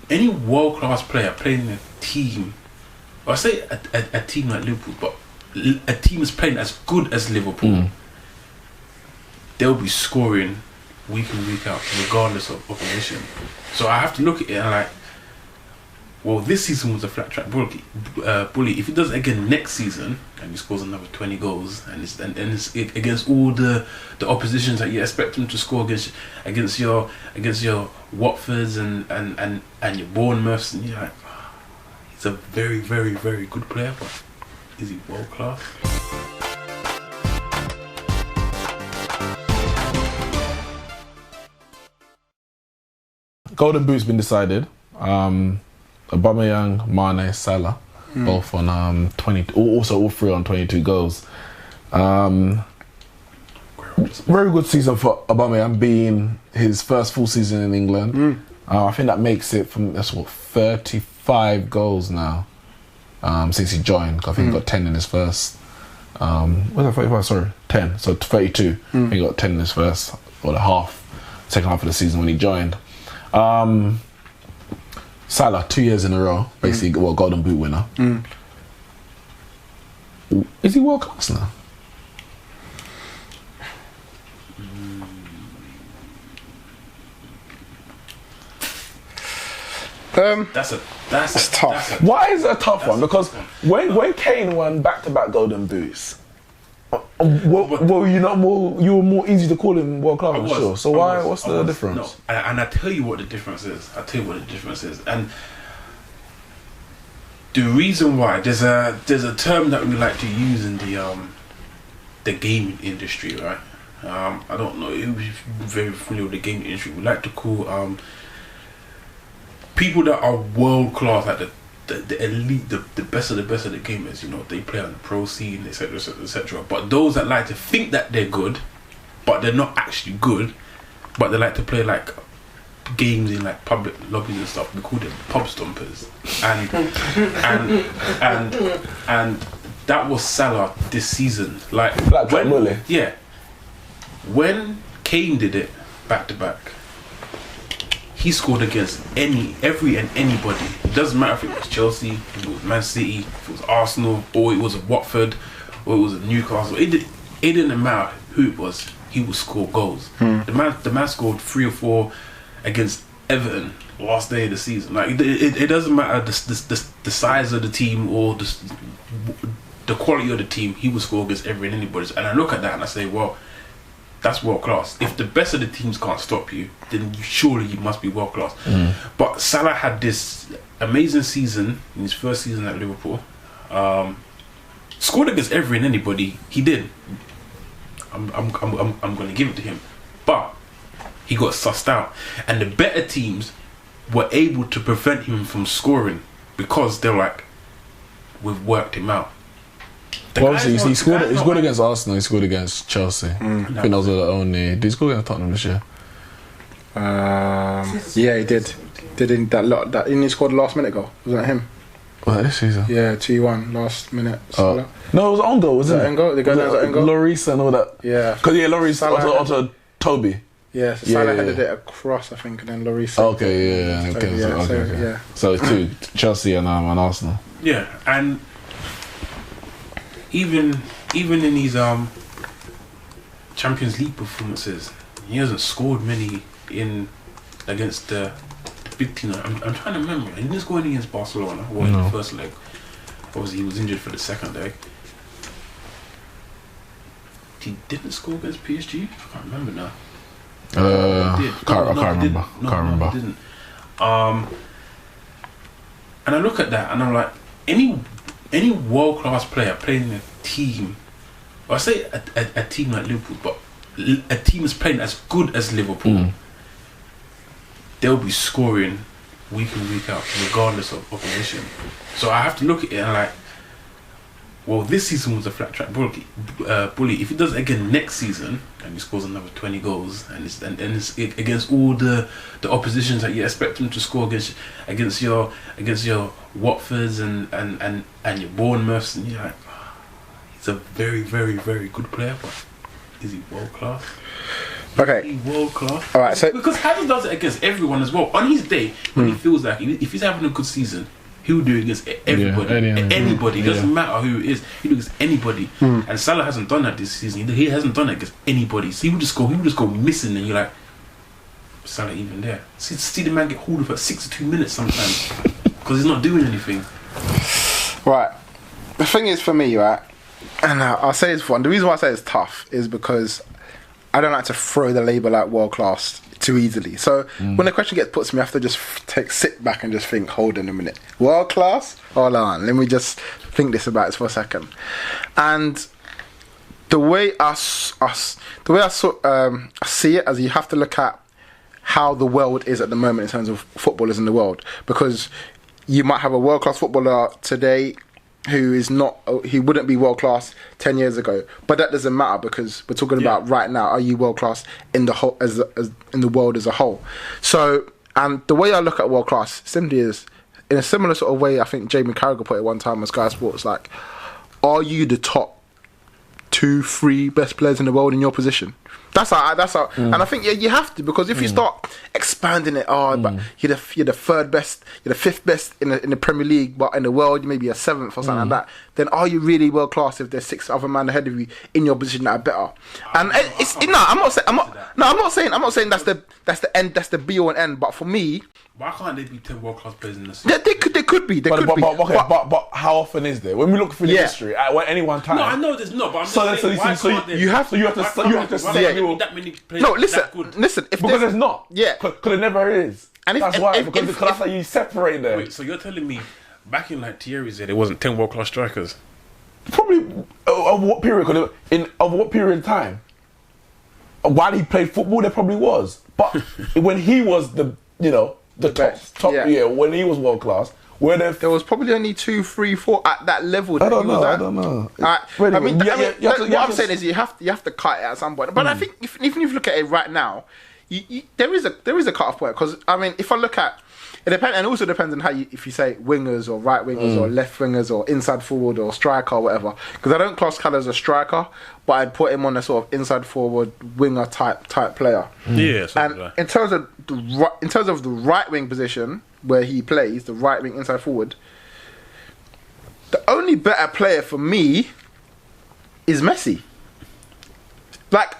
any world class player playing in a team, or I say a team like Liverpool, but a team is playing as good as Liverpool, they'll be scoring week in, week out, regardless of opposition. So I have to look at it and like, well, this season was a flat track bully. If he does it again next season and he scores another 20 goals and it's against all the oppositions that you expect him to score against your Watfords and your Bournemouths, and you're like, he's a very, very, very good player, but is he world class? Golden Boot's been decided. Aubameyang, Mane, Salah, both on 20. Also, all three on 22 goals. Very good season for Aubameyang, being his first full season in England. I think that makes it from 35 goals now since he joined. I think he got 10 in his first. Was that 35? Sorry, 10. So 32. He got 10 in his first or second half of the season when he joined. Salah 2 years in a row, basically, Golden Boot winner. Is he world class now? That's tough. Why is it a tough one? Because when Kane won back-to-back Golden Boots, were you more easy to call him world class? I'm sure. So what's the difference? No, and I tell you what the difference is. And the reason why there's a term that we like to use in the gaming industry, right? I don't know if you're very familiar with the gaming industry. We like to call people that are world class, like the elite, the best of the gamers, you know, they play on the pro scene, etc, etc. But those that like to think that they're good, but they're not actually good, but they like to play like games in like public lobbies and stuff, we call them pub stompers. And that was Salah this season. Like when, yeah, when Kane did it back to back, he scored against every and anybody. It doesn't matter if it was Chelsea, if it was Man City, if it was Arsenal, or it was a Watford, or it was a Newcastle. It didn't matter who it was. He would score goals. The man scored 3 or 4 against Everton last day of the season. Like it doesn't matter the size of the team or the quality of the team. He would score against every and anybody. And I look at that and I say, well, that's world class. If the best of the teams can't stop you, then surely you must be world class. But Salah had this amazing season in his first season at Liverpool. Scored against every and anybody. He did. I'm going to give it to him. But he got sussed out, and the better teams were able to prevent him from scoring because they're like, we've worked him out. He scored against Arsenal, he scored against Chelsea. I think those are the only. Did he score against Tottenham this year? Yeah, he did. Didn't he scored the last minute goal? Was that him? Was that this season? Yeah, 2-1 last minute. No, it was own goal, wasn't it? Own goal? The guy was own goal. Lloris and all that. Yeah. Because Lloris onto Toby. Yeah, so Salah headed it across, I think, and then Lloris. Okay. So it's two, Chelsea and Arsenal. Yeah, and even in his Champions League performances, he hasn't scored many against the big team. I'm trying to remember. He didn't score any against Barcelona in the first leg. Obviously, he was injured for the second leg. He didn't score against PSG. I can't remember now. I can't remember. He didn't. And I look at that and I'm like, any world class player playing in a team, or I say a team like Liverpool, but a team is playing as good as Liverpool, they'll be scoring week in, week out, regardless of opposition. So I have to look at it and like, well, this season was a flat track bully. If he does it again next season and he scores another 20 goals and it's against all the oppositions that you expect him to score against your Watfords and your Bournemouths, and you're like, he's a very, very, very good player, but is he world class? Okay. World class. All right, so Because Hazard does it against everyone as well. On his day, when he feels like if he's having a good season, he'll do it against everybody. Anybody. It doesn't matter who it is. He'll do it against anybody. And Salah hasn't done that this season. He hasn't done that against anybody. So he would just go missing, and you're like, Salah even there? See the man get hauled up at 62 minutes sometimes because he's not doing anything. right, the thing is for me, right, and I'll say it's fun. The reason why I say it's tough is because I don't like to throw the label at world class too easily. So when the question gets put to me, I have to just sit back and just think, hold on a minute, world class? Hold on, let me just think about this for a second. And the way I see it, as you have to look at how the world is at the moment in terms of footballers in the world, because you might have a world class footballer today who wouldn't be world class 10 years ago, but that doesn't matter because we're talking about right now. Are you world class in the whole as in the world as a whole? So, and the way I look at world class simply is in a similar sort of way. I think Jamie Carragher put it one time on Sky Sports, like, are you the top 2-3 best players in the world in your position? That's how, and I think you have to, because if you start expanding it, but you're the third best, you're the fifth best in the Premier League, but in the world you may be a seventh or something like that. Then are you really world class if there's 6 other men ahead of you in your position that are better? And I'm not saying that's the end, that's the be all and end. But for me, why can't there be 10 world class players in the season? Yeah, they could be. But how often is there? When we look through the history, at any one time. No, I know there's not. But I'm just saying, you have to say that many players. No, listen. If because there's not. Yeah, because it never is. And that's why. Because that's how you separate them. Wait, so you're telling me back in like Thierry's day, there wasn't 10 world class strikers? Probably of what period? Of what period of time? While he played football, there probably was. But when he was the top, when he was world class, there was probably only 2, 3, 4 at that level. I don't know. What I'm saying is you have to cut it at some point. But I think even if you look at it right now, there is a cut off point, because I mean, if I look at it, depends, and it also depends on how if you say wingers or right wingers or left wingers or inside forward or striker or whatever. Because I don't class Salah as a striker, but I'd put him on a sort of inside forward winger type player. Yeah. And in terms of the right wing position where he plays, the right wing inside forward, the only better player for me is Messi. Like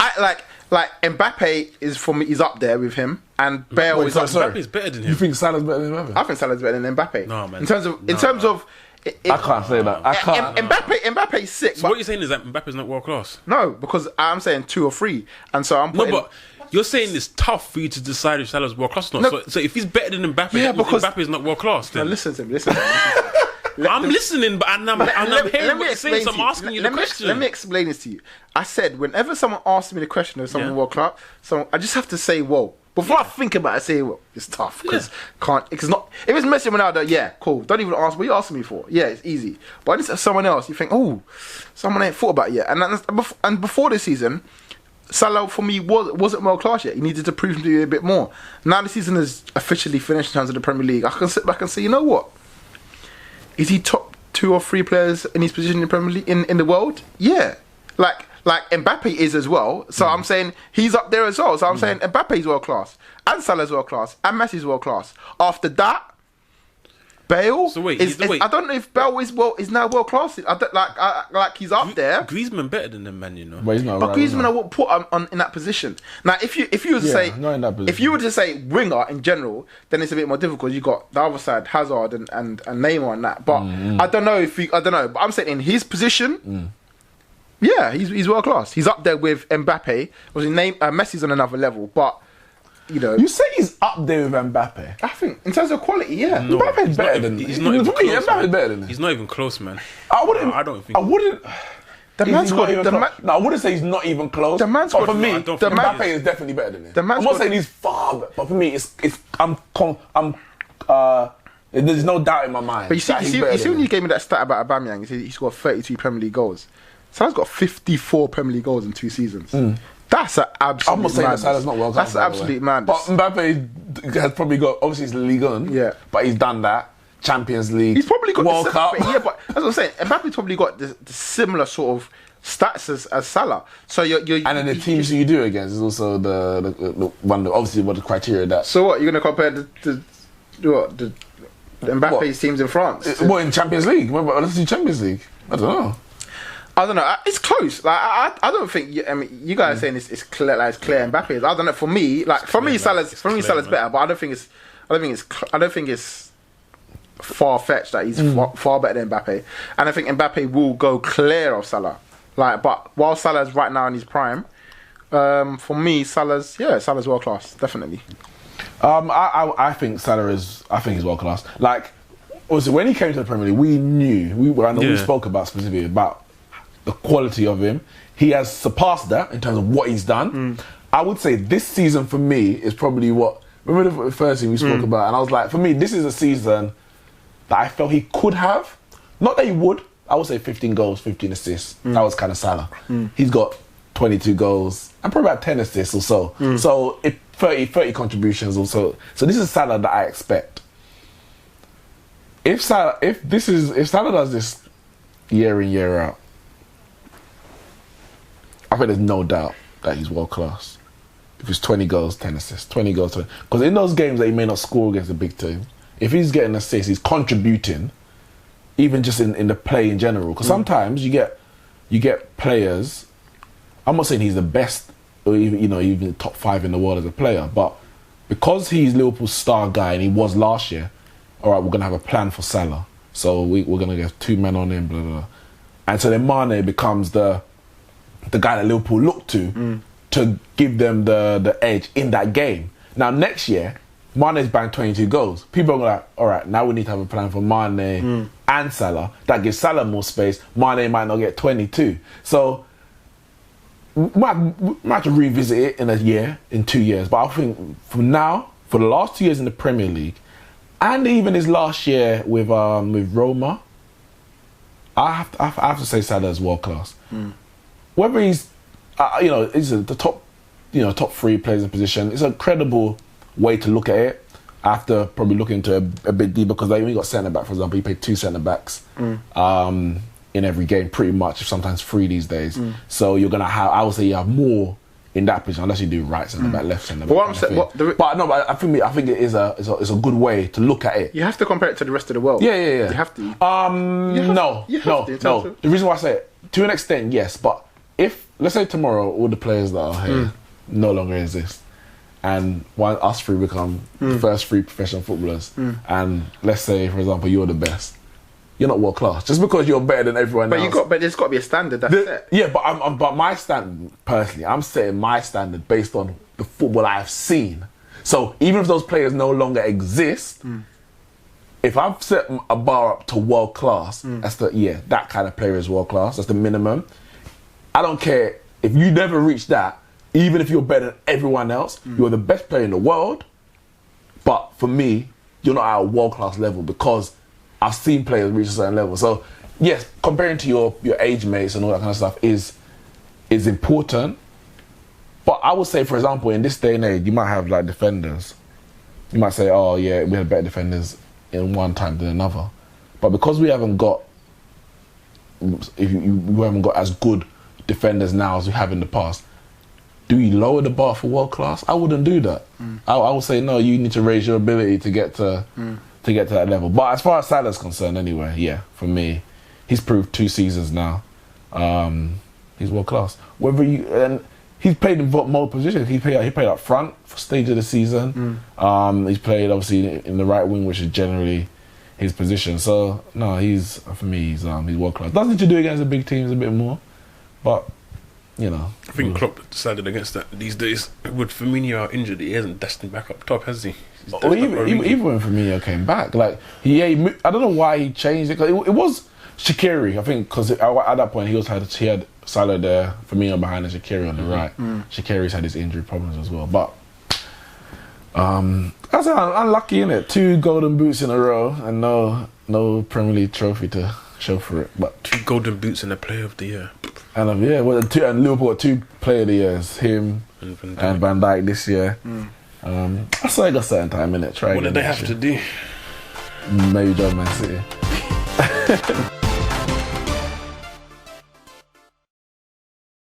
Mbappe is, for me, he's up there with him, and Bale is up there. Mbappe's better than him. You think Salah's better than Mbappe? I think Salah's better than Mbappe. No, man. In terms of, I can't say that. I can't. Mbappe's sick. So but what you're saying is that Mbappe's not world class? No, because I'm saying 2 or 3, and so I'm putting. No, but you're saying it's tough for you to decide if Salah's world class or not. No, so if he's better than Mbappe, because Mbappe's not world class. Then no, listen to me. I'm listening, but I'm hearing what you're saying, so I'm asking you the question. Let me explain this to you. I said, whenever someone asks me the question of someone world class, I just have to say, whoa. Before I think about it, I say, well, it's tough, because it's not. If it's Messi Ronaldo, yeah, cool. Don't even ask what you asking me for. Yeah, it's easy. But if it's someone else, you think, oh, someone ain't thought about it yet. And before this season, Salah for me wasn't world class yet. He needed to prove to you a bit more. Now the season is officially finished in terms of the Premier League. I can sit back and say, you know what? Is he top 2 or 3 players in his position in the Premier League in the world? Yeah, like Mbappe is as well. So I'm saying he's up there as well. So I'm saying Mbappe's world class, and Salah's world class, and Messi's world class. After that, Bale. So wait, I don't know if Bale is now world class. I don't, like he's up there. Griezmann better than them, man. You know. But he's not. But Griezmann, I won't put on in that position. Now, if you were to say, if you were to say winger in general, then it's a bit more difficult. You got the other side, Hazard and Neymar and that. But I don't know. But I'm saying in his position. Yeah, he's world class. He's up there with Mbappe. Messi's on another level, but you say he's up there with Mbappe. I think in terms of quality, yeah, No, Mbappe's better than he's not even close. Mbappe's better than him. He's not even close, man. I don't think. The man's got No, I wouldn't say he's not even close. The man's but got. for me, Mbappe he is definitely better than him. The man's I'm not got- saying he's far, but for me, there's no doubt in my mind. But you that he's see better than when him. you gave me that stat about Aubameyang, he scored 32 Premier League goals. Salah's got 54 Premier League goals in 2 seasons. That's an absolute. I'm not saying madness. that Salah's not well class. That's absolute madness. But Mbappe has probably got, obviously, he's Ligue 1. Yeah. But he's done that. Champions League. He's probably got World the Cup. Yeah, but what I'm saying. Mbappe's probably got the similar sort of stats as Salah. So you're and then the teams you do against is also the one, obviously, what the criteria that. So what, you're going to compare the Mbappe's teams in France? What, in Champions League? Let's do Champions League. I don't know. It's close. Like I don't think. I mean, you guys are saying it's clear. Like it's clear Mbappe's. I don't know. For me, Salah's better, but I don't think it's far fetched that he's far better than Mbappe. And I think Mbappe will go clear of Salah. Like, but while Salah's right now in his prime, for me, Salah's world class, definitely. I think Salah is. I think he's world class. Like, also when he came to the Premier League, we spoke about specifically about the quality of him. He has surpassed that in terms of what he's done. I would say this season for me is probably what. Remember the first thing we spoke about, and I was like, for me, this is a season that I felt he could have. Not that he would. I would say 15 goals, 15 assists. That was kind of Salah. He's got 22 goals and probably about 10 assists or so. So 30 contributions or so. So this is Salah that I expect. If Salah does this year in, year out, I think there's no doubt that he's world class. If it's 20 goals, 10 assists, 20 goals, 20. Because in those games that he may not score against the big team, if he's getting assists, he's contributing, even just in the play in general. Because sometimes you get players. I'm not saying he's the best, or even top 5 in the world as a player, but because he's Liverpool's star guy and he was last year, all right, we're gonna have a plan for Salah. So we're gonna get 2 men on him, blah blah blah. And so then Mane becomes the guy that Liverpool look to give them the edge in that game. Now next year, Mane's banged 22 goals. People are like, all right, now we need to have a plan for Mane and Salah. That gives Salah more space. Mane might not get 22. So we might have to revisit it in a year, in 2 years. But I think from now, for the last 2 years in the Premier League, and even his last year with Roma, I have to say Salah is world class. Whether he's, he's the top, top 3 players in position, it's a credible way to look at it. After probably looking into a bit deeper, because they only got centre back, for example, you played 2 centre backs in every game, pretty much, sometimes 3 these days. So you're gonna have, I would say, you have more in that position, unless you do right centre back, left centre back. But I think it is a good way to look at it. You have to compare it to the rest of the world. Yeah. You have to. No. The reason why I say it, to an extent, yes, but if, let's say tomorrow, all the players that are here no longer exist, and us 3 become the first 3 professional footballers, and let's say, for example, you're the best, you're not world class just because you're better than everyone else. But there's got to be a standard that's set. Yeah, but my standard personally, I'm setting my standard based on the football I've seen. So even if those players no longer exist, if I've set a bar up to world class, that kind of player is world class. That's the minimum. I don't care if you never reach that. Even if you're better than everyone else, you're the best player in the world. But for me, you're not at a world-class level because I've seen players reach a certain level. So, yes, comparing to your age mates and all that kind of stuff is important. But I would say, for example, in this day and age, you might have like defenders. You might say, oh yeah, we had better defenders in one time than another. But because we haven't got as good defenders now as we have in the past, do we lower the bar for world class? I wouldn't do that. I would say no. You need to raise your ability to get to that level. But as far as Salah's concerned, anyway, yeah, for me, he's proved 2 seasons now. He's world class. He's played in more positions. He played up front for stage of the season. He's played obviously in the right wing, which is generally his position. So no, for me, he's world class. Does need to do against the big teams a bit more, but. I think Klopp decided against that these days. With Firmino out injured, he hasn't destined back up top, has he? Even when Firmino came back, like I don't know why he changed it. Cause it was Shaqiri, I think, because at that point he had Salah there, Firmino behind, and Shaqiri on the right. Shaqiri's had his injury problems as well, but that's unlucky, innit? 2 golden boots in a row and no Premier League trophy to show for it. But 2 golden boots and a Player of the Year. And and Liverpool got 2 Player of the Years, him and Van Dijk this year. I saw I got certain time in it. What did they have to do? Maybe join Man City.